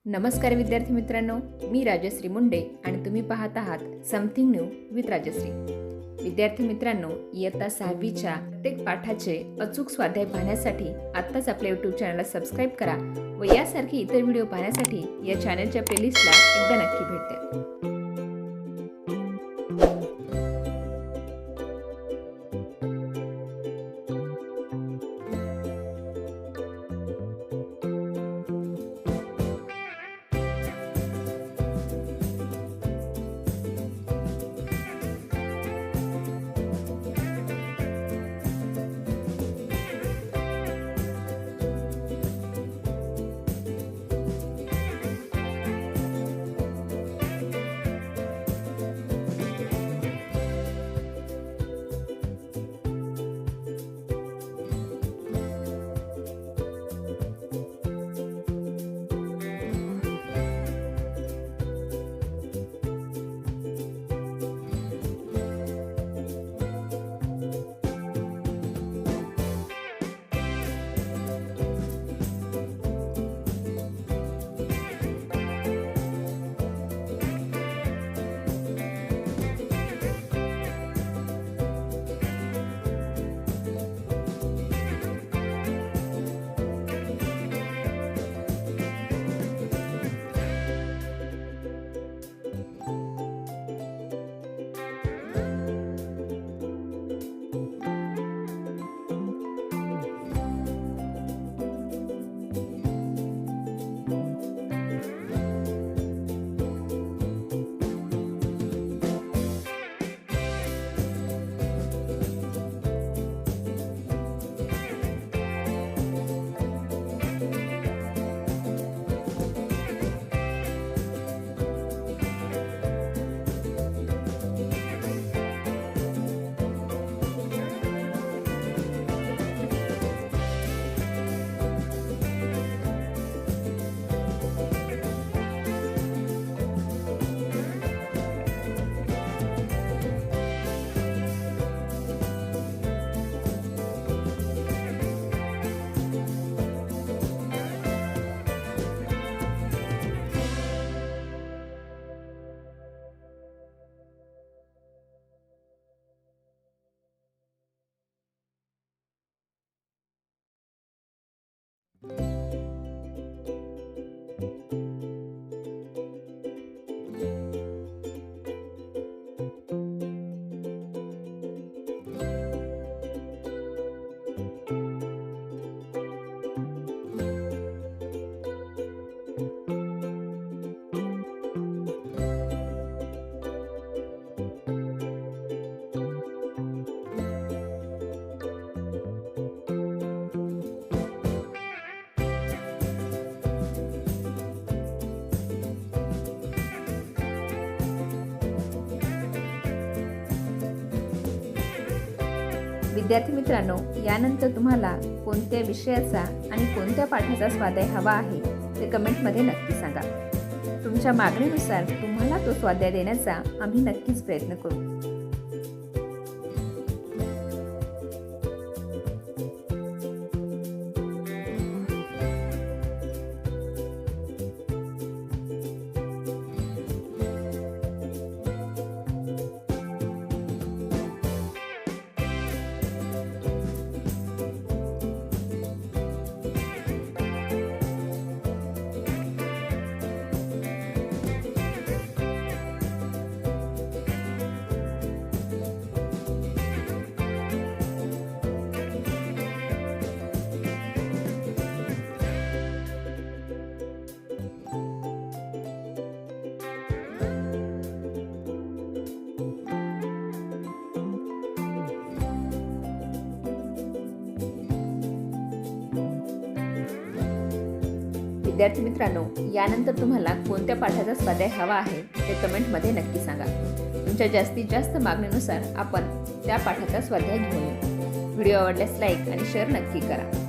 नमस्कार विद्यार्थी मित्रांनो, मी राजश्री मुंडे आणि तुम्ही पाहत आहात समथिंग न्यू विथ राजश्री। विद्यार्थी मित्रांनो, इयत्ता 6वीच्या प्रत्येक पाठाचे अचूक स्वाध्याय पाहण्यासाठी आत्ताच आपल्या यूट्यूब चॅनलला सबस्क्राईब करा व यासारखी इतर व्हिडिओ पाहण्यासाठी या चॅनलच्या प्लेलिस्टला एकदा नक्की भेट द्या। विद्यार्थी मित्रांनो, यानंतर तुम्हाला कोणत्या विषयाचा आणि कोणत्या पाठाचा स्वाध्याय हवा आहे ते कमेंटमध्ये नक्की सांगा। तुमच्या मागणीनुसार तुम्हाला तो स्वाध्याय देण्याचा आम्ही नक्कीच प्रयत्न करू। विद्यार्थी मित्रांनो, यानंतर तुम्हाला कोणत्या पाठाचा स्वाध्याय हवा आहे ते कमेंटमध्ये नक्की सांगा। तुमच्या जास्तीत जास्त मागणीनुसार आपण त्या पाठाचा स्वाध्याय घेऊन येऊ। व्हिडिओ आवडल्यास लाईक आणि शेअर नक्की करा।